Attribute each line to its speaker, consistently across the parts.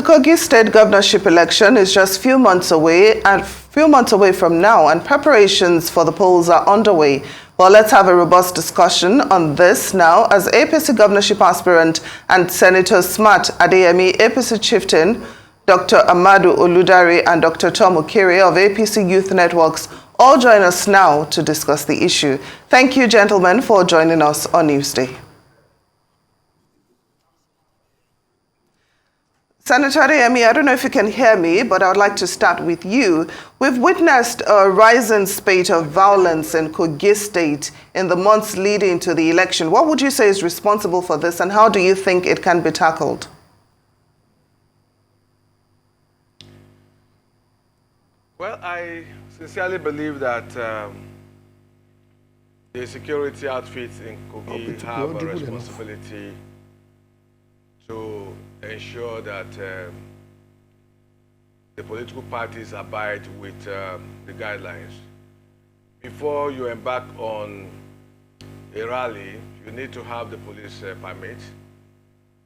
Speaker 1: Kogi State Governorship election is just few months away from now, and preparations for the polls are underway. Well, let's have a robust discussion on this now as APC governorship aspirant and Senator Smart Adeyemi, APC chieftain, Dr. Ahmadu Oludare and Dr. Ohikere of APC Youth Networks all join us now to discuss the issue. Thank you, gentlemen, for joining us on Newsday. Senator Adeyemi, I don't know if you can hear me, but I would like to start with you. We've witnessed a rising spate of violence in Kogi State in the months leading to the election. What would you say is responsible for this, and how do you think it can be tackled?
Speaker 2: Well, I sincerely believe that the security outfits in Kogi have a responsibility to ensure that the political parties abide with the guidelines. Before you embark on a rally, you need to have the police permit,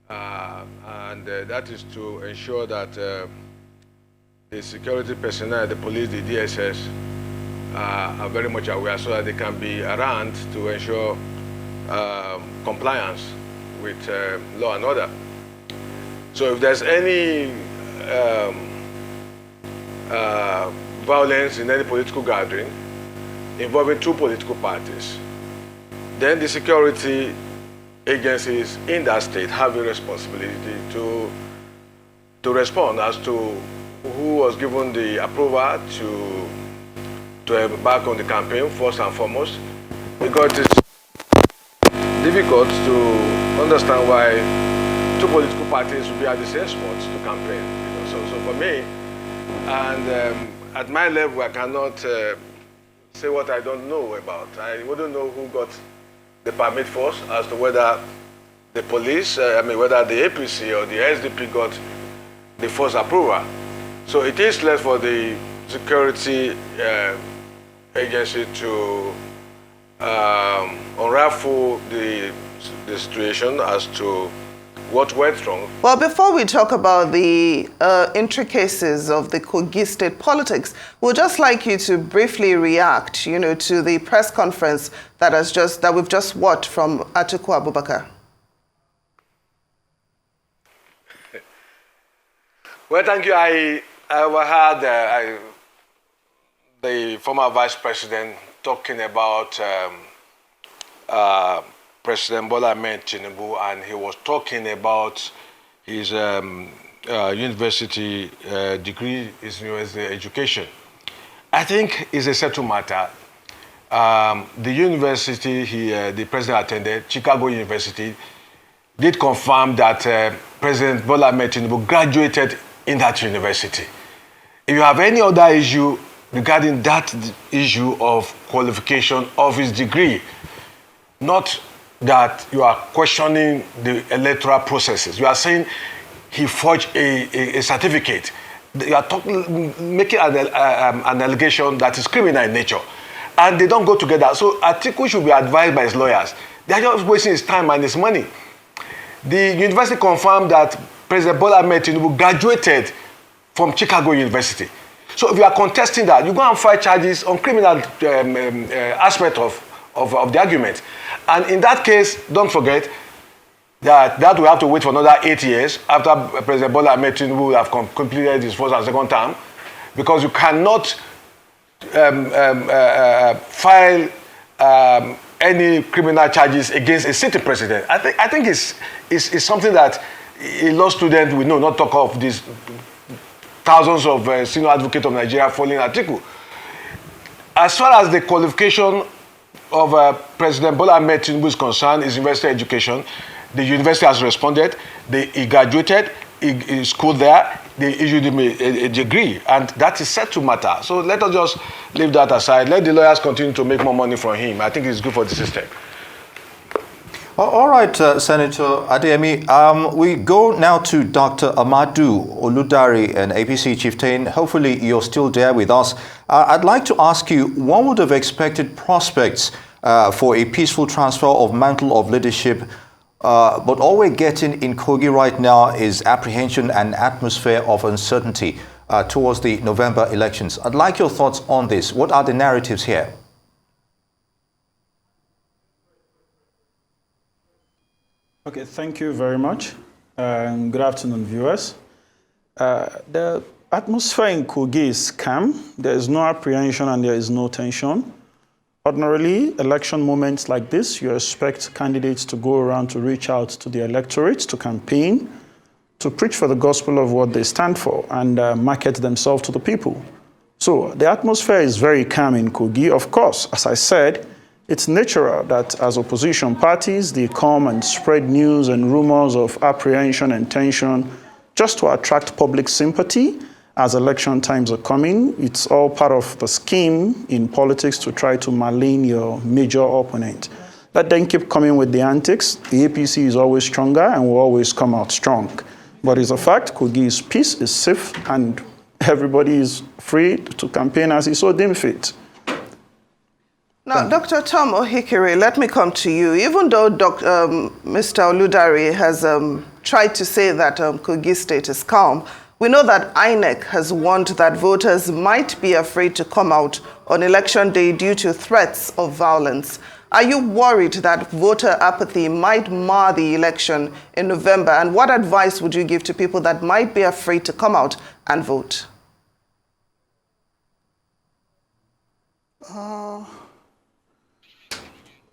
Speaker 2: and that is to ensure that the security personnel, the police, the DSS, are very much aware so that they can be around to ensure compliance with law and order. So if there's any violence in any political gathering involving two political parties, then the security agencies in that state have a responsibility to respond as to who was given the approval to embark on the campaign, first and foremost, because it's difficult to understand why two political parties will be at the same spot to campaign. So for me, and at my level, I cannot say what I don't know about. I wouldn't know who got the permit first as to whether the police, whether the APC or the SDP got the first approval. So it is left for the security agency to unravel the situation as to what went wrong.
Speaker 1: Well, before we talk about the intricacies of the Kogi State politics, we'd just like you to briefly react, to the press conference that we've just watched from Atiku Abubakar.
Speaker 2: Well, thank you. I overheard the former vice president talking about President Bola Ahmed Tinubu, and he was talking about his university degree, his university education. I think it's a settled matter. The university the president attended, Chicago University, did confirm that President Bola Ahmed Tinubu graduated in that university. If you have any other issue regarding that issue of qualification of his degree, not that you are questioning the electoral processes. You are saying he forged a certificate. You are making an allegation that is criminal in nature. And they don't go together. So Atiku should be advised by his lawyers. They are just wasting his time and his money. The university confirmed that President Bola Ahmed Tinubu graduated from Chicago University. So if you are contesting that, you go and file charges on criminal aspect of the argument. And in that case, don't forget that we have to wait for another 8 years after President Bola Ahmed Tinubu will have completed his first and second term, because you cannot file any criminal charges against a sitting president. I think it's something that a law student will know, not talk of these thousands of senior advocates of Nigeria following Atiku. As far as the qualification of President Bola Ahmed Tinubu is concerned, his university education, the university has responded. He graduated, he schooled there, they issued him a degree, and that is set to matter. So let us just leave that aside. Let the lawyers continue to make more money from him. I think it's good for the system.
Speaker 3: All right, Senator Adeyemi. We go now to Dr. Ahmadu Oludare, an APC chieftain. Hopefully, you're still there with us. I'd like to ask you, one would have expected prospects for a peaceful transfer of mantle of leadership But all we're getting in Kogi right now is apprehension and atmosphere of uncertainty towards the November elections. I'd like your thoughts on this. What are the narratives here?
Speaker 4: Okay, thank you very much. Good afternoon, viewers. The atmosphere in Kogi is calm. There is no apprehension and there is no tension. Ordinarily, election moments like this, you expect candidates to go around to reach out to the electorate, to campaign, to preach for the gospel of what they stand for and market themselves to the people. So the atmosphere is very calm in Kogi. Of course, as I said, it's natural that as opposition parties, they come and spread news and rumors of apprehension and tension just to attract public sympathy as election times are coming. It's all part of the scheme in politics to try to malign your major opponent. Let them keep coming with the antics. The APC is always stronger and will always come out strong. But it's a fact, Kogi's peace is safe and everybody is free to campaign as he so deems fit.
Speaker 1: Now, Dr. Tom Ohikere, let me come to you. Even though Mr. Oludare has tried to say that Kogi State is calm, we know that INEC has warned that voters might be afraid to come out on election day due to threats of violence. Are you worried that voter apathy might mar the election in November? And what advice would you give to people that might be afraid to come out and vote?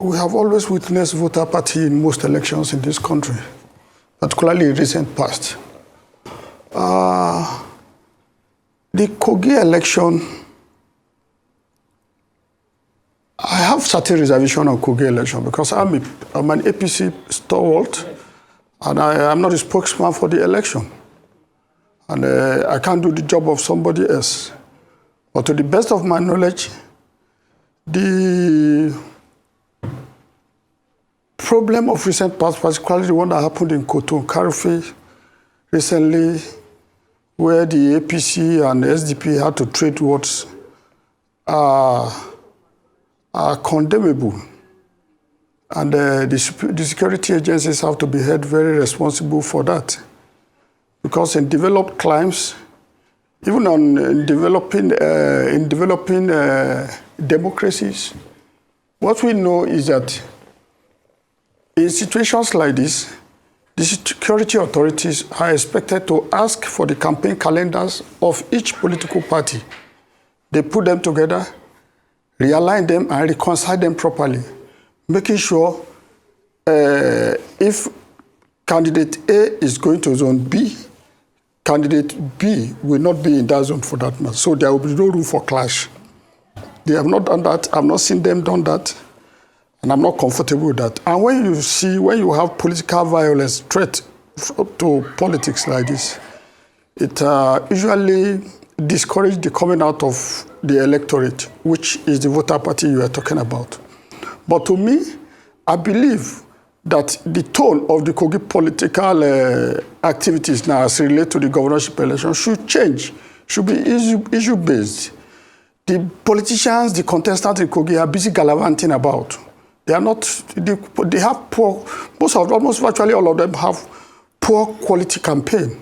Speaker 5: We have always witnessed voter apathy in most elections in this country, particularly in recent past. The Kogi election, I have certain reservation on Kogi election because I'm an APC stalwart and I am not a spokesman for the election. And I can't do the job of somebody else. But to the best of my knowledge, the problem of recent past, particularly the one that happened in Kogi recently, where the APC and the SDP had to trade words, are condemnable. And the security agencies have to be held very responsible for that. Because in developed climes, even in developing democracies, what we know is that in situations like this, the security authorities are expected to ask for the campaign calendars of each political party. They put them together, realign them, and reconcile them properly, making sure if candidate A is going to zone B, candidate B will not be in that zone for that month. So there will be no room for clash. They have not done that. I've not seen them done that. And I'm not comfortable with that. And when you have political violence threat to politics like this, it usually discourages the coming out of the electorate, which is the voter party you are talking about. But to me, I believe that the tone of the Kogi political activities now as related to the governorship election should change, should be issue-based. The politicians, the contestants in Kogi are busy gallivanting about. They are not, they have poor, almost virtually all of them have poor quality campaign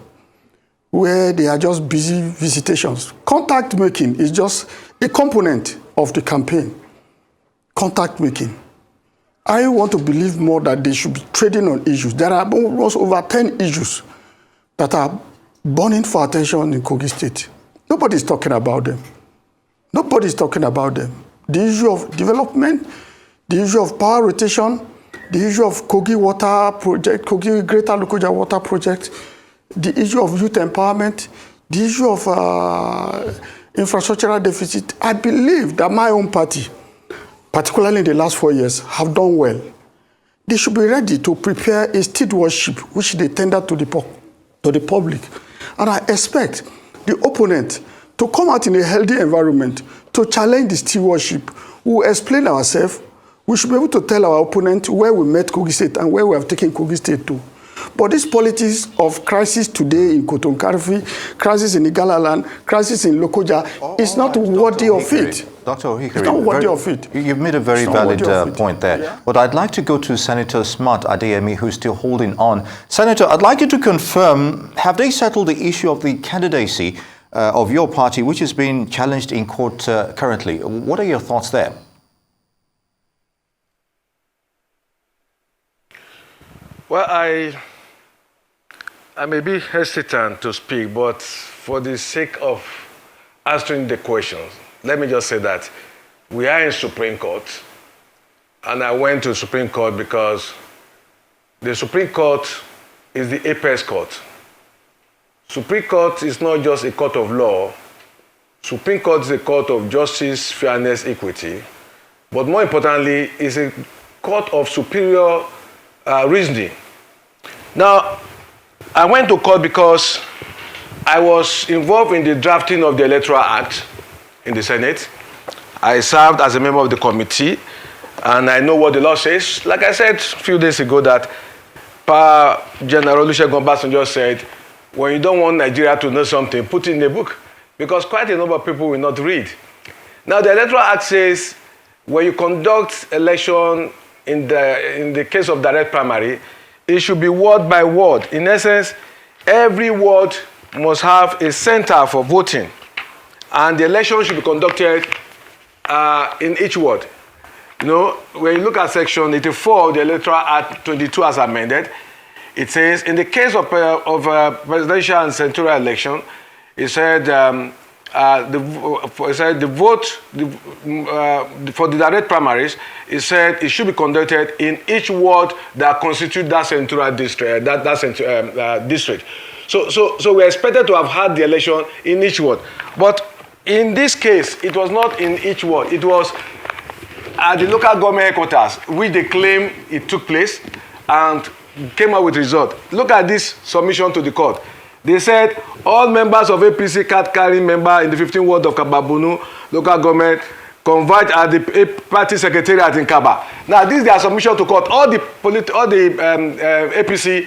Speaker 5: where they are just busy visitations. Contact making is just a component of the campaign. Contact making. I want to believe more that they should be trading on issues. There are almost over 10 issues that are burning for attention in Kogi State. Nobody is talking about them. Nobody is talking about them. The issue of development, the issue of power rotation, the issue of Kogi water project, Kogi Greater Lokoja water project, the issue of youth empowerment, the issue of infrastructural deficit. I believe that my own party, particularly in the last 4 years, have done well. They should be ready to prepare a stewardship which they tender to the public. And I expect the opponent to come out in a healthy environment to challenge the stewardship. We will explain ourselves. We should be able to tell our opponent where we met Kogi State and where we have taken Kogi State to. But this politics of crisis today in Kotonkarfi, crisis in Igalaland, crisis in Lokoja is not worthy of it.
Speaker 3: Dr. Ohikere,
Speaker 5: It's not worthy of it.
Speaker 3: You've made a very
Speaker 5: It's not
Speaker 3: valid
Speaker 5: worthy of it.
Speaker 3: point there.
Speaker 5: Yeah.
Speaker 3: But I'd like to go to Senator Smart Adeyemi, who's still holding on. Senator, I'd like you to confirm, have they settled the issue of the candidacy of your party, which is being challenged in court currently? What are your thoughts there?
Speaker 2: Well, I may be hesitant to speak, but for the sake of answering the questions, let me just say that we are in Supreme Court, and I went to Supreme Court because the Supreme Court is the apex court. Supreme Court is not just a court of law. Supreme Court is a court of justice, fairness, equity, but more importantly, is a court of superior reasoning. Now, I went to court because I was involved in the drafting of the Electoral Act in the Senate. I served as a member of the committee, and I know what the law says. Like I said a few days ago, that General Olusegun Obasanjo said, when you don't want Nigeria to know something, put it in a book, because quite a number of people will not read. Now, the Electoral Act says when you conduct election in the case of direct primary, it should be word by word. In essence, every ward must have a center for voting, and the election should be conducted in each ward. You know, when you look at Section 84 of the Electoral Act 22 as amended, it says, in the case of presidential and senatorial election, it said the vote for the direct primaries, it said it should be conducted in each ward that constitute that senatorial district. District. So we're expected to have had the election in each ward. But in this case, it was not in each ward. It was at the local government headquarters, which they claim it took place, and came out with result. Look at this submission to the court. They said all members of APC card-carrying member in the 15th ward of Kababunu local government converge at the party secretariat in Kaba. Now, this is their submission to court. All the APC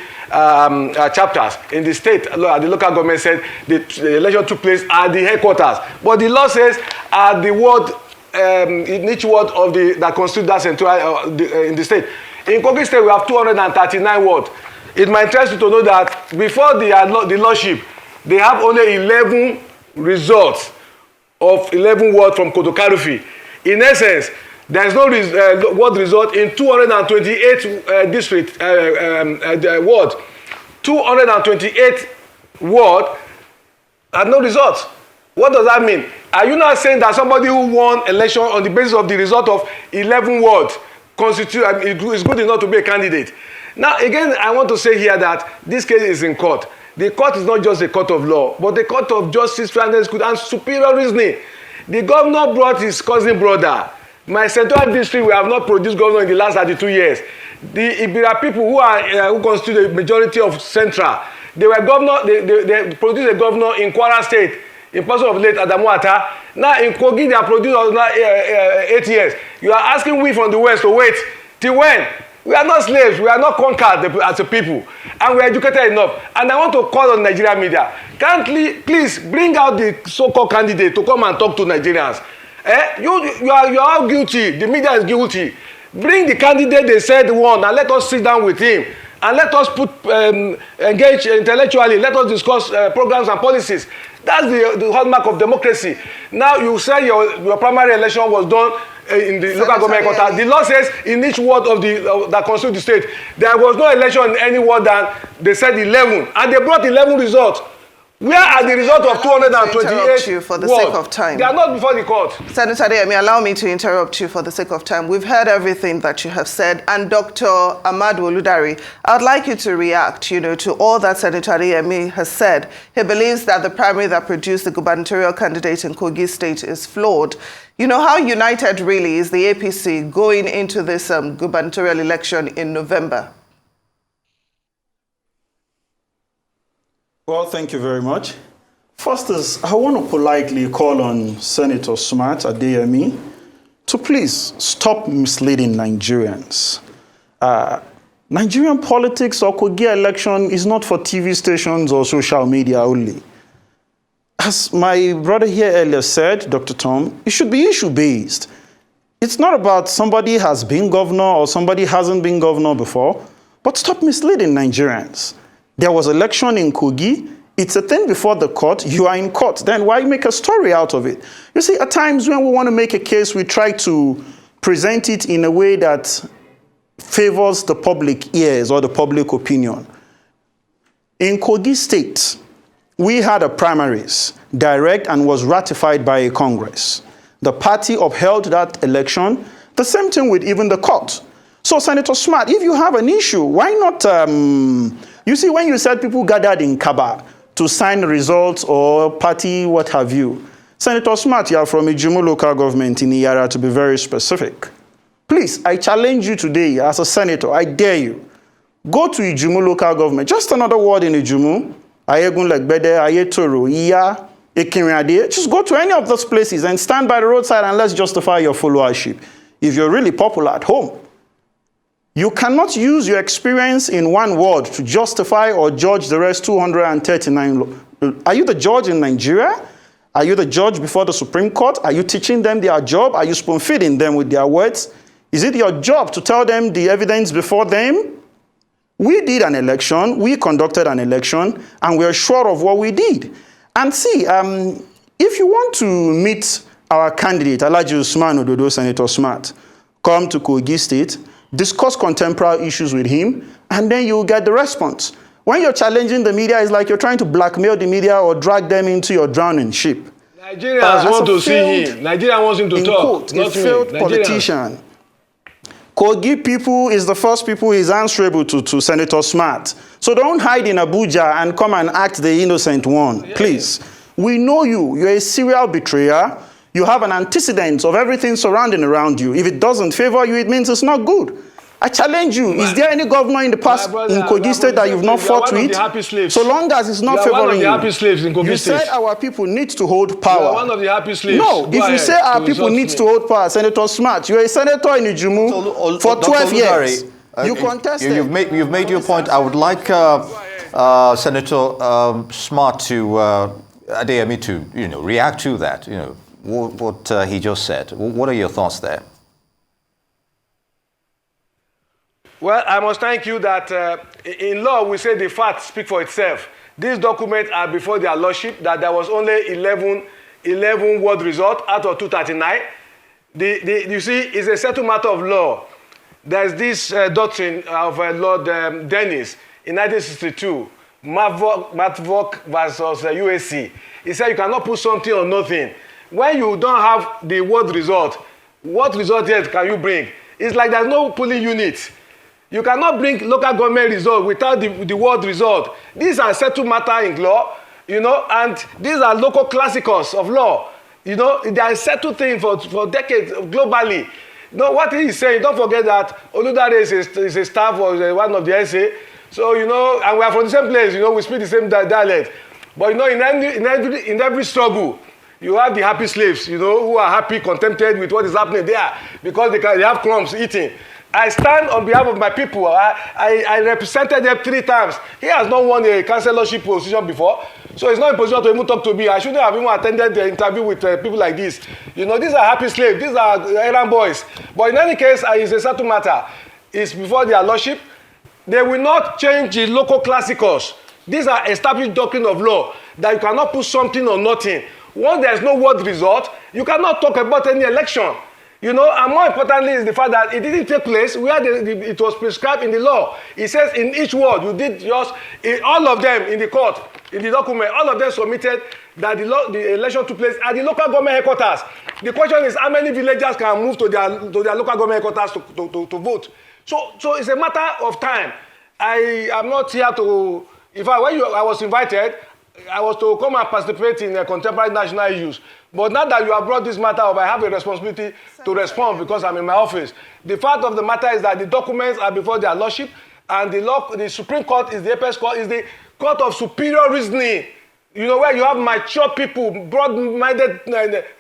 Speaker 2: chapters in the state, at the local government, said the election took place at the headquarters. But the law says at the ward, in each ward of that constitute that central in the state. In Kogi State, we have 239 wards. It might interest you to know that before the lordship, they have only 11 results of 11 wards from Kotokarufi. In essence, there is no ward result in 228 district wards. 228 wards and no results. What does that mean? Are you not saying that somebody who won election on the basis of the result of 11 wards is good enough to be a candidate? Now, again, I want to say here that this case is in court. The court is not just a court of law, but a court of justice, fairness, and superior reasoning. The governor brought his cousin brother. My central district, we have not produced governor in the last 32 years. The Ibira people who constitute the majority of Central, they produced a governor in Kwara State, in person of late Adamu Ata. Now in Kogi, they are produced 8 years. You are asking we from the West to wait till when? We are not slaves. We are not conquered as a people. And we are educated enough. And I want to call on Nigerian media. Please bring out the so-called candidate to come and talk to Nigerians. You are all guilty. The media is guilty. Bring the candidate they said won, and let us sit down with him. And let us engage intellectually. Let us discuss programs and policies. That's the hallmark of democracy. Now, you say your primary election was done in the local government quarter. The law says in each ward of that constitute the state, there was no election in any ward than they said 11. And they brought 11 results. Where are the results of 228
Speaker 1: you for the sake of time.
Speaker 2: They are not before the court.
Speaker 1: Senator Adeyemi, allow me to interrupt you for the sake of time. We've heard everything that you have said. And Dr. Ahmadu Oludare, I'd like you to react, to all that Senator Adeyemi has said. He believes that the primary that produced the gubernatorial candidate in Kogi State is flawed. How united really is the APC going into this gubernatorial election in November?
Speaker 4: Well, thank you very much. First is, I want to politely call on Senator Smart Adeyemi to please stop misleading Nigerians. Nigerian politics or Kogi election is not for TV stations or social media only. as my brother here earlier said, Dr. Tom, it should be issue-based. It's not about somebody has been governor or somebody hasn't been governor before, but stop misleading Nigerians. There was election in Kogi. It's a thing before the court. You are in court. Then why make a story out of it? You see, at times when we want to make a case, we try to present it in a way that favors the public ears or the public opinion. In Kogi State, we had a primaries, direct, and was ratified by a Congress. The party upheld that election. The same thing with even the court. So, Senator Smart, if you have an issue, why not, you see, when you said people gathered in Kaba to sign results or party, what have you, Senator Smart, you are from Ijumu local government in Iyara, to be very specific. Please, I challenge you today as a senator, I dare you, go to Ijumu local government, just another word in Ijumu, Ayegun Legbede, Ayetoro, Iya, Ekinriade, just go to any of those places and stand by the roadside and let's justify your followership. If you're really popular at home, you cannot use your experience in one word to justify or judge the rest 239. Are you the judge in Nigeria? Are you the judge before the Supreme Court? Are you teaching them their job? Are you spoon-feeding them with their words? Is it your job to tell them the evidence before them? We did an election, we conducted an election, and we're sure of what we did. And see, if you want to meet our candidate, Alhaji Usman Ododo, Senator Smart, come to Kogi State, discuss contemporary issues with him, and then you'll get the response. When you're challenging the media, it's like you're trying to blackmail the media or drag them into your drowning ship.
Speaker 2: Nigerians want to see him. Nigeria wants him to talk.
Speaker 4: Quote, a failed politician. Kogi people is the first people is answerable to Senator Smart. So don't hide in Abuja and come and act the innocent one, please. We know you. You're a serial betrayer. You have an antecedent of everything surrounding around you. If it doesn't favor you, it means it's not good. I challenge you. Is there any governor in the past in Kogi State that you've not fought with? So long as it's not favoring you. You said our people need to hold power.
Speaker 2: You are one of the happy slaves.
Speaker 4: No, if you say our people need to hold power, Senator Smart, you're a senator in Ijumu for 12 years. You contested.
Speaker 3: You've made your point. I would like Senator Smart to Adeyemi to react to that. What he just said. What are your thoughts there?
Speaker 2: Well, I must thank you that in law we say the facts speak for itself. These documents are before their lordship that there was only 11 word result out of 239. You see, it's a settled matter of law. There's this doctrine of Lord Dennis in 1962, Matvok versus UAC. He said you cannot put something on nothing. When you don't have the word result, what result yet can you bring? It's like there's no polling unit. You cannot bring local government result without the word result. These are settled matter in law, and these are local classicals of law. They are settled things for decades globally. What he is saying, don't forget that Oludare is a staff or one of the SA. So, and we are from the same place, we speak the same dialect. But, in every struggle, you have the happy slaves, who are happy, contented with what is happening there because they have crumbs eating. I stand on behalf of my people. I represented them 3 times. He has not won a councillorship position before, so he's not in position to even talk to me. I shouldn't have even attended the interview with people like this. These are happy slaves. These are errand boys. But in any case, it's a settled matter. It's before their lordship. They will not change the local classicals. These are established doctrine of law that you cannot put something or nothing. Once there is no word result, you cannot talk about any election. And more importantly is the fact that it didn't take place where it was prescribed in the law. It says in each word, you did just, all of them in the court, in the document, all of them submitted that the election took place at the local government headquarters. The question is how many villagers can move to their local government headquarters to vote. So it's a matter of time. I am not here to, in fact, when I was invited, I was to come and participate in contemporary national issues. But now that you have brought this matter up, I have a responsibility to respond because I'm in my office. The fact of the matter is that the documents are before their lordship, and the Supreme Court is the apex court, is the court of superior reasoning. Where you have mature people, broad-minded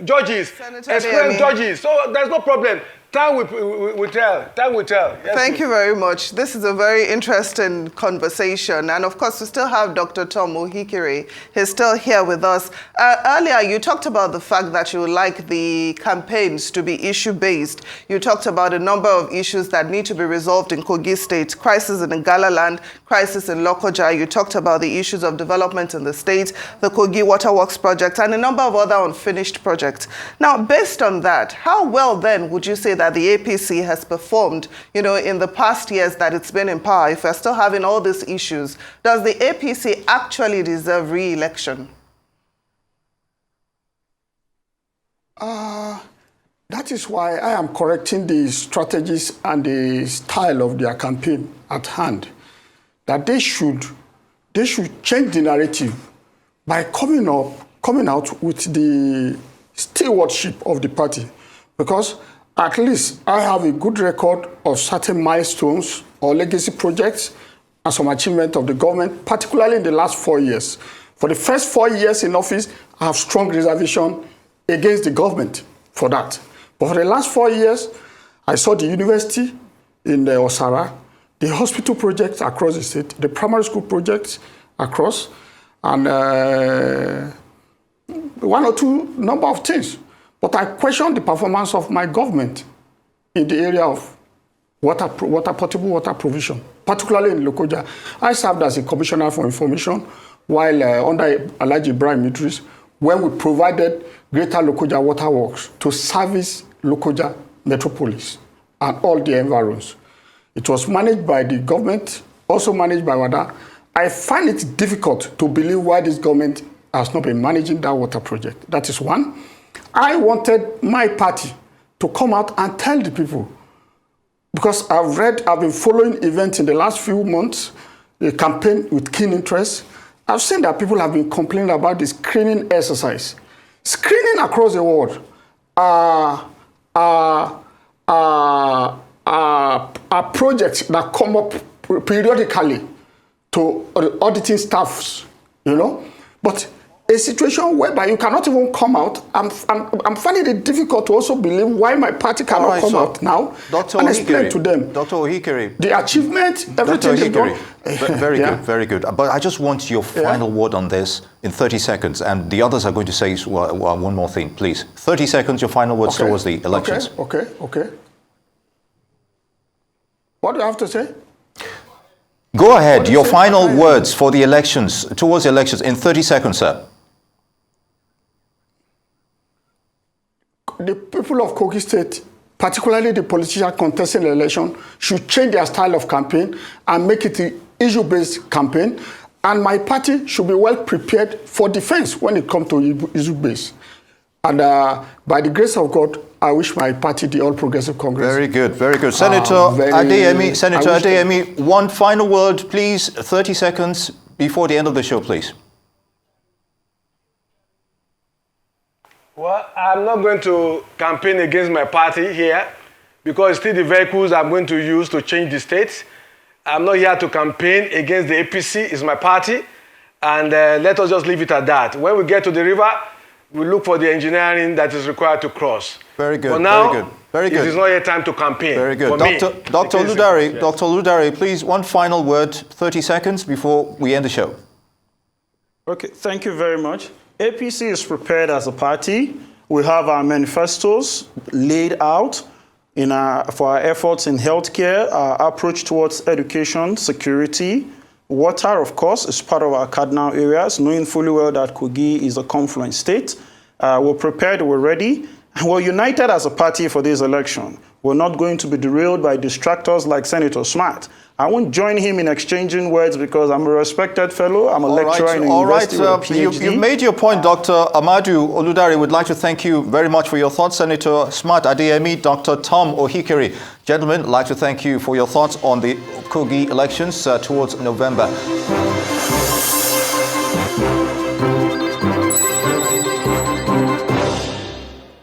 Speaker 2: judges, experienced judges. So there's no problem. Time will tell. Time will tell. Yes,
Speaker 1: Thank
Speaker 2: please.
Speaker 1: you very much. This is a very interesting conversation. And of course, we still have Dr. Tom Ohikere. He's still here with us. Earlier, you talked about the fact that you would like the campaigns to be issue-based. You talked about a number of issues that need to be resolved in Kogi State, crisis in Igalaland, crisis in Lokoja. You talked about the issues of development in the state, the Kogi Waterworks project, and a number of other unfinished projects. Now, based on that, how well then would you say that the APC has performed, in the past years that it's been in power? If we're still having all these issues, does the APC actually deserve re-election?
Speaker 5: That is why I am correcting the strategies and the style of their campaign at hand. That they should change the narrative by coming out with the stewardship of the party. Because at least I have a good record of certain milestones or legacy projects and some achievement of the government, particularly in the last 4 years. For the first 4 years in office, I have strong reservation against the government for that. But for the last 4 years, I saw the university in Osara, the hospital projects across the state, the primary school projects across, and one or two number of things. But I question the performance of my government in the area of potable water provision, particularly in Lokoja. I served as a commissioner for information while under Alhaji Ibrahim Idris, when we provided Greater Lokoja Waterworks to service Lokoja Metropolis and all the environs. It was managed by the government, also managed by WADA. I find it difficult to believe why this government has not been managing that water project. That is one. I wanted my party to come out and tell the people, because I've been following events in the last few months, the campaign with keen interest. I've seen that people have been complaining about the screening exercise. Screening across the world are projects that come up periodically to auditing staffs, But a situation whereby you cannot even come out, I'm finding it difficult to also believe why my party cannot come out now and explain to them.
Speaker 3: Dr. Ohikere.
Speaker 5: The achievement, everything is done.
Speaker 3: Very good, very good. But I just want your final word on this in 30 seconds, and the others are going to say one more thing, please. 30 seconds, your final words towards the elections.
Speaker 5: Okay. What do I have to say?
Speaker 3: Go ahead, your final words for the elections, towards the elections, in 30 seconds, sir.
Speaker 5: The people of Kogi State, particularly the politicians contesting the election, should change their style of campaign and make it an issue-based campaign. And my party should be well prepared for defense when it comes to issue-based. And by the grace of God, I wish my party, the All Progressive Congress.
Speaker 3: Very good, very good. Senator Adeyemi, one final word, please, 30 seconds before the end of the show, please.
Speaker 2: Well, I'm not going to campaign against my party here because it's still the vehicles I'm going to use to change the state. I'm not here to campaign against the APC. It's my party. And let us just leave it at that. When we get to the river, we look for the engineering that is required to cross.
Speaker 3: Very good.
Speaker 2: For now,
Speaker 3: very good.
Speaker 2: It is not yet time to campaign.
Speaker 3: Very good. Dr. Oludare, yes. Dr. Oludare, please, one final word, 30 seconds before we end the show.
Speaker 4: Okay, thank you very much. APC is prepared as a party. We have our manifestos laid out for our efforts in healthcare, our approach towards education, security. Water, of course, is part of our cardinal areas, knowing fully well that Kogi is a confluent state. We're prepared, we're ready, and we're united as a party for this election. We're not going to be derailed by distractors like Senator Smart. I won't join him in exchanging words because I'm a respected fellow. I'm a lecturer in a university with a PhD.
Speaker 3: You've made your point, Dr. Ahmadu. Oludare would like to thank you very much for your thoughts. Senator Smart, Adeyemi, Dr. Tom Ohikere. Gentlemen, I'd like to thank you for your thoughts on the Kogi elections towards November.